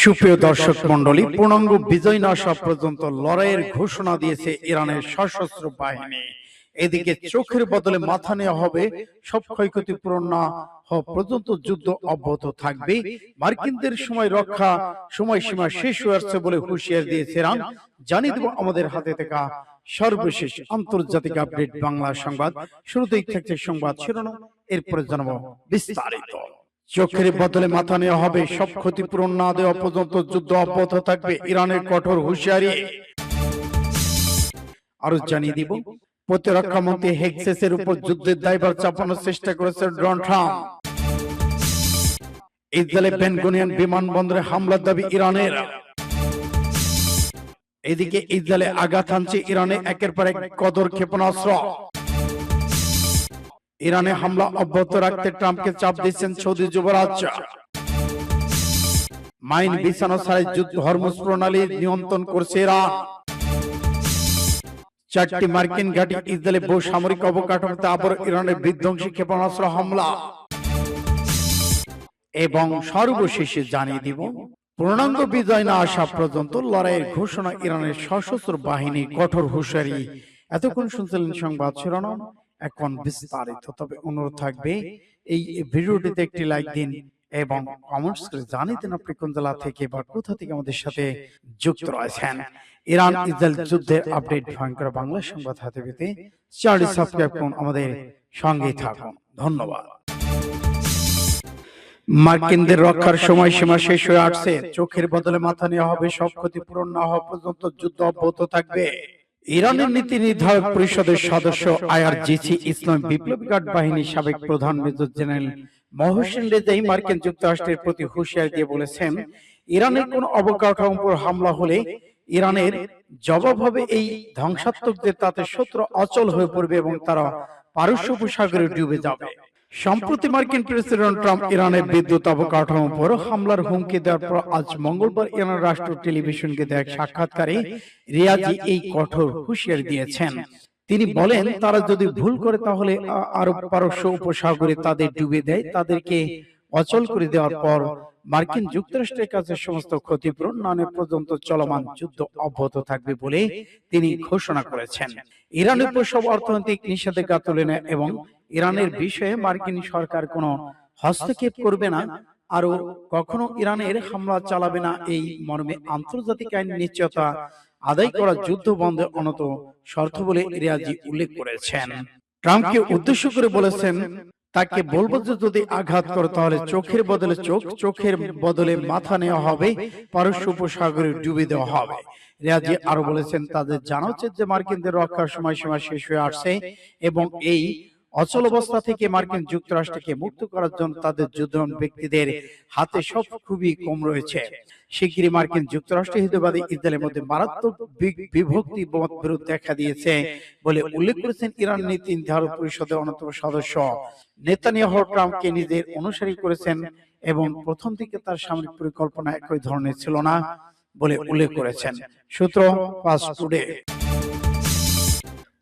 সুপ্রিয় দর্শক মণ্ডলী, পূর্ণাঙ্গ বিজয় না আসা পর্যন্ত লড়াইয়ের ঘোষণা দিয়েছে ইরানের সশস্ত্র বাহিনী। এদিকে চোখের বদলে মাথা নেওয়া হবে, সব ক্ষয়ক্ষতি পূরণ না হওয়া পর্যন্ত যুদ্ধ অব্যাহত থাকবে। মার্কিনদের সময়সীমা শেষ হয়ে আসছে বলে হুঁশিয়ার দিয়েছে ইরান। জানিয়ে দেব আমাদের হাতে থাকা সর্বশেষ আন্তর্জাতিক আপডেট বাংলা সংবাদ। শুরুতেই থাকছে সংবাদ শিরোনাম, এরপরে জানাবো বিস্তারিত। চোখের বদলে মাথা নেওয়া হবে, সব ক্ষতিপূরণ না দেওয়া পর্যন্ত যুদ্ধ অব্যাহত থাকবে, ইরানের কঠোর হুঁশিয়ারি। আরো জানিয়ে দিব, প্রতিরক্ষা মন্ত্রী হেক্সেসের উপর যুদ্ধের দায়ভার চাপানোর চেষ্টা করেছে ডোনাল্ড ট্রাম্প। ইসরায়েলে বেন গুরিয়ন বিমানবন্দরে হামলার দাবি ইরানের। এদিকে ইসরায়েলে আঘাত হানছে ইরানে একের পর এক কদর ক্ষেপণাস্ত্র। ইরানে হামলা অব্যাহত রাখতে ট্রাম্পকে চাপ দিচ্ছেন সৌদি যুবরাজ। মাইন বিছানো ছাড়াই হরমুজ প্রণালী নিয়ন্ত্রণ করছে ইরান। 4টি মার্কিন ঘাঁটি ইসরায়েলে বহু সামরিক অবকাঠামোতে আবার ইরানের বিধ্বংসী ক্ষেপণাস্ত্র হামলা। এবং সর্বশেষে জানিয়ে দিব, পূর্ণাঙ্গ বিজয় না আসা পর্যন্ত লড়াইয়ের ঘোষণা ইরানের সশস্ত্র বাহিনী, কঠোর হুঁশিয়ারি। এতক্ষণ শুনছিলেন সংবাদ শিরোনাম, এখন বিস্তারিত। তবে অনুরোধ থাকবে এই ভিডিওটিতে একটি লাইক দিন এবং কমেন্টস করে জানিয়ে দিন আপনি কোন জেলা থেকে বা কোথা থেকে আমাদের সাথে যুক্ত রয়েছেন। ইরান ইসরায়েল যুদ্ধের আপডেট ভয়ঙ্কর বাংলা সংবাদ হাতে পেতে চ্যানেলটি সাবস্ক্রাইব করুন, আমাদের সঙ্গেই থাকুন। ধন্যবাদ। মার্কিনদের রক্ষার সময়সীমা শেষ হয়ে আসছে, চোখের বদলে মাথা নেওয়া হবে, সব ক্ষতিপূরণ না হওয়া পর্যন্ত যুদ্ধ অব্যাহত থাকবে। ইরানের নীতি নির্ধারক পরিষদের সদস্য আইআরজিসি ইসলামী বিপ্লবী গার্ড বাহিনীর সাবেক প্রধান মেজর জেনারেল মহসিন রেজাই মার্কিন যুক্তরাষ্ট্রের প্রতি হুঁশিয়ারি দিয়ে বলেছেন, ইরানের কোন অবকাঠামোর উপর হামলা হলে ইরানের জবাব হবে এই ধ্বংসাত্মকদের, তাতে শত্রু অচল হয়ে পড়বে এবং তারা পারস্য উপসাগরে ডুবে যাবে। সম্প্রতি মার্কিন প্রেসিডেন্ট ট্রাম্প ইরানের বিদ্যুৎ অবকাঠামোর উপর হামলার হুমকি দেওয়ার পর আজ মঙ্গলবার ইরান রাষ্ট্র টেলিভিশনকে দেয়া এক সাক্ষাৎকারে রিয়াজি এই কঠোর হুঁশিয়ারি দিয়েছেন। তিনি বলেন, তারা যদি ভুল করে তাহলে আরব পারস্য উপসাগরে তাদের ডুবে দেয়, তাদেরকে অচল করে দেওয়ার পর মার্কিন যুক্তরাষ্ট্রের কাছে সমস্ত ক্ষতিপূরণ না নেওয়া পর্যন্ত চলমান যুদ্ধ অব্যাহত থাকবে বলে তিনি ঘোষণা করেছেন। ইরানের উপর সব অর্থনৈতিক নিষেধাজ্ঞা তুলে নেয় এবং ইরানের বিষয়ে মার্কিন সরকার কোনো হস্তক্ষেপ করবে না, আরো কখনো ইরানের হামলা চালাবে না, এই মর্মে আন্তর্জাতিক আইন নিশ্চয়তা আদায় করা যুদ্ধ বন্ধের অনত শর্ত বলে রিয়াজি উল্লেখ করেছেন। ট্রাম্পকে উদ্দেশ্য করে বলেছেন, তাকে বলবো যে যদি আঘাত করে তাহলে চোখের বদলে চোখের বদলে মাথা নেওয়া হবে, পারস্য উপসাগরে ডুবে দেওয়া হবে। রিয়াজি আরো বলেছেন, তাদের জানা উচিত যে মার্কিনদের রক্ষার সময়সীমা শেষ হয়ে আসছে এবং এই অচল অবস্থা থেকে মার্কিন যুক্তরাষ্ট্রকে মুক্ত করার জন্য তাদের যুদ্ধমান ব্যক্তিদের হাতে সব খুবই কম রয়েছে। শিগগিরই মার্কিন যুক্তরাষ্ট্র হিন্দুবাদী ইসরায়েলের মধ্যে মারাত্মক বিভক্তি মতবিরোধ দেখা দিয়েছে বলে উল্লেখ করেছেন ইরান নীতি নির্ধারক পরিষদের অন্যতম সদস্য। নেতানিয়াহু ট্রাম্পকে নিজের অনুসারী করেছেন এবং প্রথম দিকে তার সামরিক পরিকল্পনা একই ধরনের ছিল না বলে উল্লেখ করেছেন। সূত্র ফাস্ট টুডে।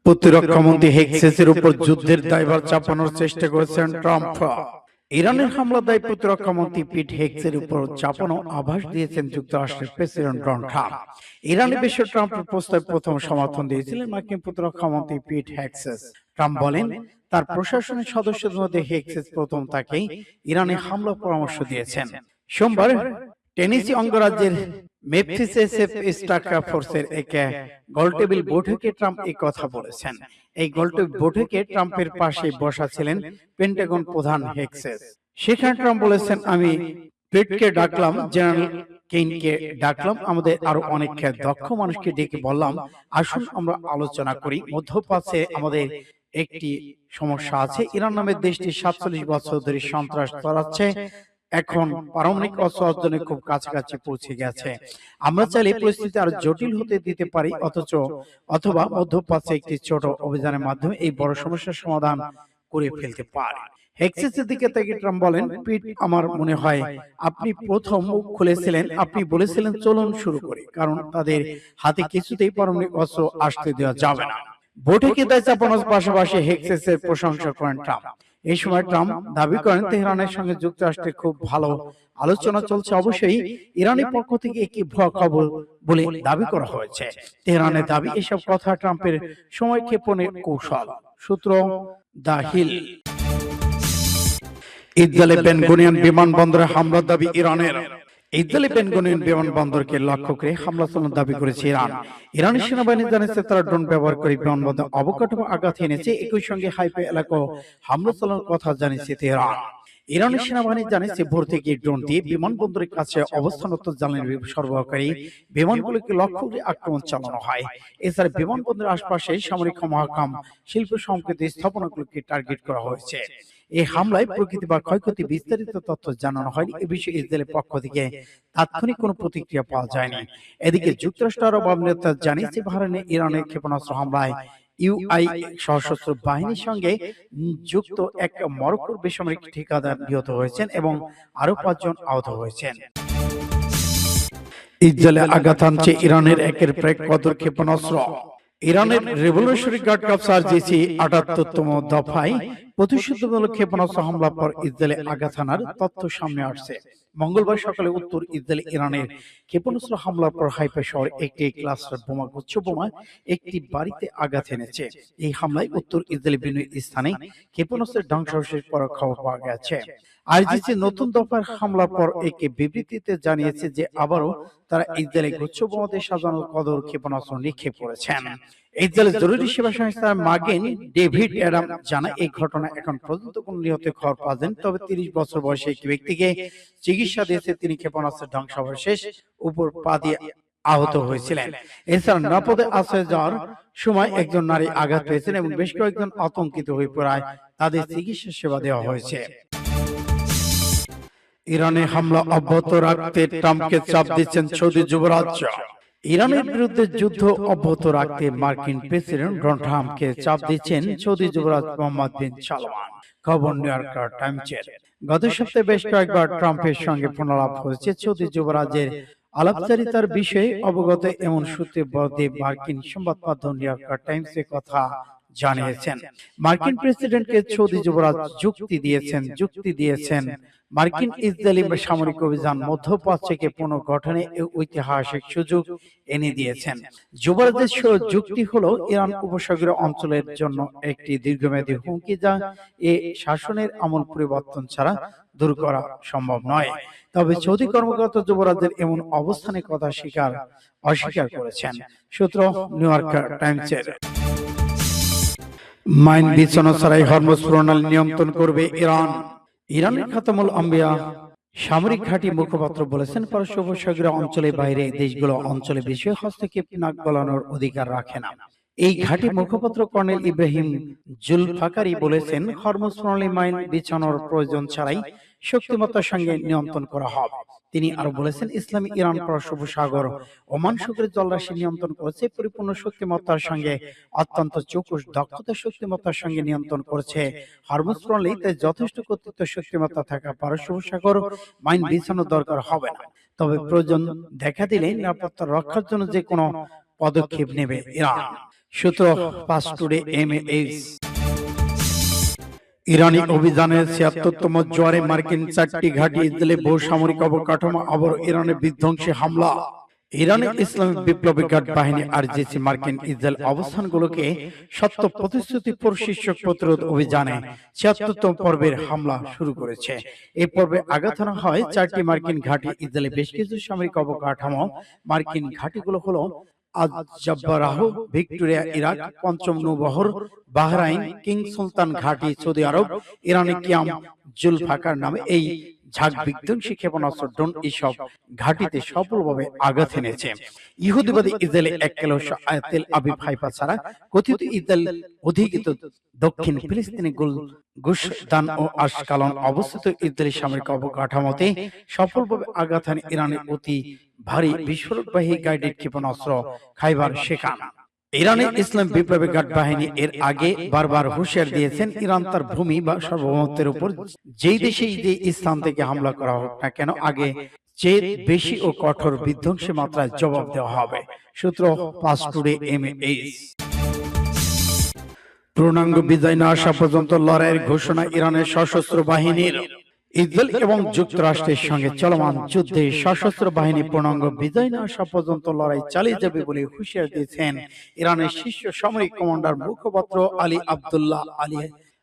প্রতিরক্ষা মন্ত্রী হেক্সেসের উপর যুদ্ধের দায়ভার চাপানোর চেষ্টা করেছেন ট্রাম্প। ইরানের হামলা দায় প্রতিরক্ষা মন্ত্রী পিট হেক্সের উপর চাপানো আভাস দিয়েছেন যুক্তরাষ্ট্রের প্রেসিডেন্ট ডোনাল্ড ট্রাম্প। ইরানের বিষয়ে ট্রাম্পের প্রস্তাবে প্রথম সমর্থন দিয়েছিলেন মার্কিন প্রতিরক্ষা মন্ত্রী পিট হেক্সেস। ট্রাম্প বলেন, তার প্রশাসনের সদস্যদের মধ্যে হেক্সেস প্রথম তাকে ইরানে হামলা পরামর্শ দিয়েছেন। সোমবার টেনেসি অঙ্গরাজ্যের মেমফিসে স্ট্রাইক ফোর্সের এক গোলটেবিল বৈঠকে ট্রাম্প এই কথা বলেছেন। এই গোলটেবিল বৈঠকে ট্রাম্পের পাশে বসা ছিলেন পেন্টাগন প্রধান হেক্সেস। সেখানে ট্রাম্প বলেছেন, আমি পিটকে ডাকলাম, জেনারেল কেইনকে ডাকলাম, আমাদের আরো অনেক দক্ষ মানুষকে ডেকে বললাম, আসুন আমরা আলোচনা করি। মধ্যপ্রাচ্যে আমাদের একটি সমস্যা আছে। ইরান নামের দেশটি 47 বছর ধরে সন্ত্রাস ছড়াচ্ছে, এখন পারমাণবিক অস্ত্র অর্জনের খুব কাছাকাছি পৌঁছে গেছে। আমরা চাইলে পরিস্থিতি আরো জটিল হতে দিতে পারি, অথবা মধ্যপ্রাচ্যে একটি ছোট অভিযানের মাধ্যমে এই বড় সমস্যার সমাধান করে ফেলতে পারি। হেক্সেসের দিকে তাকিয়ে ট্রাম্প বলেন, পিট, আমার মনে হয় আপনি প্রথম মুখ খুলেছিলেন, আপনি বলেছিলেন চলুন শুরু করি, কারণ তাদের হাতে কিছুতেই পারমাণবিক অস্ত্র আসতে দেওয়া যাবে না। বৈঠকে দায় চাপানোর পাশাপাশি হেক্সেসের প্রশংসা করেন ট্রাম্প। এই সময় ট্রাম্প দাবি করেন তেহরানের সঙ্গে যুক্তরাষ্ট্রের খুব ভালো আলোচনা চলছে। অবশ্যই ইরানি পক্ষ থেকে একটি ভুয়া খবর বলে দাবি করা হয়েছে। তেহরানের দাবি এসব কথা ট্রাম্পের সময় ক্ষেপণের কৌশল। সূত্র দ্য হিল। ইসরায়েলে বেন গুরিয়ন বিমানবন্দরে হামলার দাবি ইরানের। ইসরায়েলে বেন গুরিয়ন বিমানবন্দরকে লক্ষ্য করে হামলা চালানোর দাবি করেছে ইরান। ইরানি সেনাবাহিনী জানিয়েছে তারা ড্রোন ব্যবহার করে বিমানবন্দর অবকাঠামো আঘাত এনেছে। একই সঙ্গে হাইফা এলাকাও হামলা চালানোর কথা জানিয়েছে তেহরান। ইরানি সেনাবাহিনী জানিয়েছে ভোর থেকে ড্রোন দিয়ে বিমানবন্দরের কাছে অবস্থানরত জ্বালানি সরবরাহকারী বিমানগুলোকে লক্ষ্য করে আক্রমণ চালানো হয়। এছাড়া বিমানবন্দরের আশপাশে সামরিক মহাকাম শিল্প সংকেত স্থাপনাগুলোকে টার্গেট করা হয়েছে। এই হামলায় প্রকৃতি বা ক্ষয়ক্ষতি বিস্তারিত তথ্য জানানো হয়নি। এ বিষয়ে ইসরায়েলের পক্ষ থেকে তাৎক্ষণিক কোনো প্রতিক্রিয়া পাওয়া যায়নি। এদিকে যুক্তরাষ্ট্র আরব আমিরাত জানিয়েছে বাহরাইনে ইরানের ক্ষেপণাস্ত্র হামলায় ইউআই সশস্ত্র বাহিনীর সঙ্গে যুক্ত এক মরক্কোর বেসামরিক ঠিকাদার নিহত হয়েছেন এবং আরো 5 জন আহত হয়েছেন। ইসরায়েলে আঘাত হানছে ইরানের একের পর এক কদর ক্ষেপণাস্ত্র। ইরানের রেভলিউশনারি গার্ড কর্পস আরজিসি ৭৮তম দফায় প্রতিশোধমূলক ক্ষেপণাস্ত্র হামলার পর ইসরায়েলে আঘাত হানার তথ্য সামনে আসছে। মঙ্গলবার সকালে উত্তর ইসরায়েলে ইরানের ক্ষেপণাস্ত্র হামলার পর হাইফা শহরে একটি ক্লাস্টার বোমা গুচ্ছ বোমা একটি বাড়িতে আঘাত এনেছে। এই হামলায় উত্তর ইসরায়েলের বিভিন্ন স্থানে ক্ষেপণাস্ত্রের ধ্বংসাবশেষ পড়ার খবর পাওয়া গেছে। আরজিসি নতুন দফার হামলার পর একে বিবৃতিতে জানিয়েছে যে আবারও তারা ইসরায়েলে গুচ্ছ বোমাতে সাজানো কদর ক্ষেপণাস্ত্র নিক্ষেপ করেছেন। ইসরায়েলের জরুরি সেবা সংস্থা মাগেন ডেভিড অ্যাডাম জানায় এই ঘটনা এখন পর্যন্ত কোনো নিহতের খবর পাওয়া যায়নি। তবে 30 বছর বয়সী একটি ব্যক্তিকে চিকিৎসা দিয়েছে, তিনি ক্ষেপণাস্ত্রের ধ্বংসাবশেষ উপর পা দিয়ে আহত হয়েছিলেন। এছাড়া নিরাপদে আশ্রয় যাওয়ার সময় একজন নারী আঘাত পেয়েছেন এবং বেশ কয়েকজন আতঙ্কিত হয়ে পড়ায় তাদের চিকিৎসা সেবা দেওয়া হয়েছে। ইরানে হামলা অব্যাহত রাখতে ট্রাম্পকে চাপ দিচ্ছেন সৌদি যুবরাজ। ইরানের বিরুদ্ধে যুদ্ধ অব্যাহত রাখতে মার্কিন প্রেসিডেন্ট ডোনাল্ড ট্রাম্পকে চাপ দিচ্ছেন সৌদি যুবরাজ মোহাম্মদ বিন সালমান। খবর নিউ ইয়র্ক টাইমসের। গত সপ্তাহে বেশ কয়েকবার ট্রাম্পের সঙ্গে ফোনালাপ হয়েছে। সৌদি যুবরাজের আলাপচারিতার বিষয়ে অবগত এমন সূত্রে বরাতে মার্কিন সংবাদ মাধ্যম নিউ ইয়র্ক টাইমসে কথা জানিয়েছেন। মার্কিন প্রেসিডেন্টকে সৌদি যুবরাজ যুক্তি দিয়েছেন মার্কিন ইসরায়েলি সামরিক অভিযান মধ্যপ্রাচ্যকে পুনর্গঠনে ঐতিহাসিক সুযোগ এনে দিয়েছেন। যুবরাজের যুক্তি হলো ইরান উপসাগরীয় অঞ্চলের জন্য একটি দীর্ঘমেয়াদী হুমকি, যা এ শাসনের আমূল পরিবর্তন ছাড়া দূর করা সম্ভব নয়। তবে সৌদি কর্মকর্তা যুবরাজের এমন অবস্থানের কথা অস্বীকার করেছেন। সূত্র নিউ ইয়র্ক টাইমসের। মাইন বিছানো ছাড়াই হরমুজ প্রণালী নিয়ন্ত্রণ করবে ইরান। ইরানের খাতামুল আম্বিয়া সামরিক ঘাঁটি মুখপাত্র বলেছেন, পারস্য উপসাগরীয় অঞ্চলের বাইরে দেশগুলো অঞ্চলে বিষয়ে হস্তক্ষেপ নাক গলানোর অধিকার রাখে না। এই ঘাঁটি মুখপাত্র কর্নেল ইব্রাহিম জুলফাকারি বলেছেন, হরমুজ প্রণালী মাইন বিছানোর প্রয়োজন ছাড়াই শক্তিমত্তার সঙ্গে নিয়ন্ত্রণ করা হবে। তিনি আরো বলেছেন, ইসলামী ইরান পারস্য উপসাগর ওমান সাগরের জলরাশি নিয়ন্ত্রণ করেছে পরিপূর্ণ শক্তিমত্তার সঙ্গে, অত্যন্ত চৌকুশ দক্ষতার শক্তিমত্তার সঙ্গে নিয়ন্ত্রণ করেছে। হরমুজ প্রণালী তাই যথেষ্ট কর্তৃত্ব শক্তিমত্তা থাকা পারস্য উপসাগর মাইন বিছানোর দরকার হবে না। তবে প্রয়োজন দেখা দিলে নিরাপত্তা রক্ষার জন্য যে কোনো পদক্ষেপ নেবে ইরান। সূত্র ফাস্ট টুডে এমএএইচ। ইরানি অভিযানের ৭৬তম জোয়ারে মার্কিন 4টি ঘাঁটি ইসরায়েলে বহু সামরিক অবকাঠামো আবার ইরানের বিধ্বংসী হামলা। ইরানের ইসলামিক বিপ্লবী গার্ড বাহিনী আরজিসি মার্কিন ইসরায়েল অবস্থানগুলোকে সত্য প্রতিশ্রুতি শীর্ষক প্রতিরোধ অভিযানে ৭৬তম পর্বের হামলা শুরু করেছে। এই পর্বে আঘাত হানা হয় 4টি মার্কিন ঘাঁটি ইসরায়েলে বেশ কিছু সামরিক অবকাঠামো। মার্কিন ঘাঁটিগুলো হলো আজ-জাবারাহ, ভিক্টোরিয়া ইরাক, পঞ্চম নৌবহর বাহরাইন, কিং সুলতান ঘাঁটি সৌদি আরব, ইরানি কিয়াম জুলফাকার নামে এই ঝাঁক বিধ্বংসী ক্ষেপণাস্ত্র ড্রোন এইসব ঘাঁটিতে সফলভাবে আঘাত এনেছে। ইহুদিবাদী ইসরায়েলে তেল আবিব হাইফা ছাড়া কথিত ইসরায়েল অধিকৃত দক্ষিণ ফিলিস্তিনি গুশ দান ও আশকালন অবস্থিত ইসরায়েলি সামরিক অবকাঠামোতে সফলভাবে আঘাত হানে ইরানের অতি ভারী বিস্ফোরকবাহী গাইডেড ক্ষেপণাস্ত্র খাইবার শেখান। ইরানের ইসলাম বিপ্লবী গার্ড বাহিনী এর আগে বারবার হুঁশিয়ার দিয়েছেন, ইরান তার ভূমি বা সার্বভৌমত্বের উপর যেই দেশেই যে স্থান থেকে হামলা করা হোক না কেন আগে চেয়ে বেশি ও কঠোর বিধ্বংসী মাত্রায় জবাব দেওয়া হবে। সূত্র ফাস্ট টুডে এমএএইচ। পূর্ণাঙ্গ বিজয় না আসা পর্যন্ত লড়াইয়ের ঘোষণা ইরানের সশস্ত্র বাহিনীর। ইসরায়েল এবং যুক্তরাষ্ট্রের সঙ্গে চলমান যুদ্ধে সশস্ত্র বাহিনী পূর্ণাঙ্গ বিজয় না আসা পর্যন্ত লড়াই চালিয়ে যাবে বলে হুঁশিয়ারি দিয়েছেন ইরানের শীর্ষ সামরিক কমান্ডার মুখপাত্র আলী আব্দুল্লাহ আলী।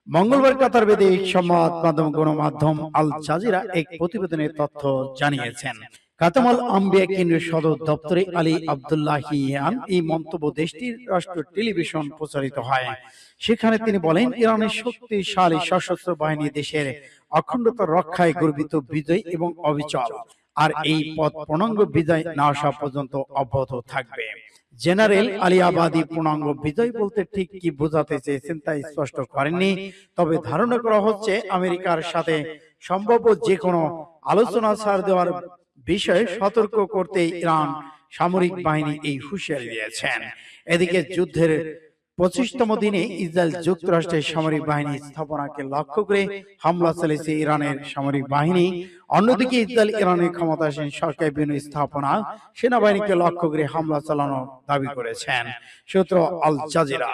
মঙ্গলবার কাতার বেদে সংবাদ মাধ্যম গণমাধ্যম আল জাজিরা এক প্রতিবেদনের তথ্য জানিয়েছেন। কাতামাল আম্বিয়া কেন্দ্রীয় সদর দপ্তরে আলী আব্দুল্লাহিয়ান এই মন্তব্য দেশটির রাষ্ট্র টেলিভিশন প্রচারিত হয়। সেখানে তিনি বলেন, ইরানের শক্তিশালী সশস্ত্র বাহিনী দেশের অখণ্ডতা রক্ষায় গর্বিত, বিজয় এবং অবিচল, আর এই পথ পূর্ণাঙ্গ বিজয় না আসা পর্যন্ত অব্যাহত থাকবে। জেনারেল আলী আবাদি পূর্ণাঙ্গ বিজয় বলতে ঠিক কি বোঝাতে চেয়েছেন তা স্পষ্ট করেননি, তবে ধারণা করা হচ্ছে আমেরিকার সাথে সম্ভাব্য যে কোনো আলোচনা ছাড় দেওয়ার বিষয়ে সতর্ক করতে ইরান সামরিক বাহিনী এই হুঁশিয়ারি দিয়েছেন। এদিকে যুদ্ধের 25তম দিনে ইসরায়েল যুক্তরাষ্ট্রের সামরিক বাহিনী স্থাপনাকে লক্ষ্য করে হামলা চালিয়েছে ইরানের সামরিক বাহিনী। অন্যদিকে ইসরায়েল ইরানের ক্ষমতাসীন সরকারি বিভিন্ন স্থাপনা সেনাবাহিনীকে লক্ষ্য করে হামলা চালানোর দাবি করেছেন। সূত্র আল জাজিরা।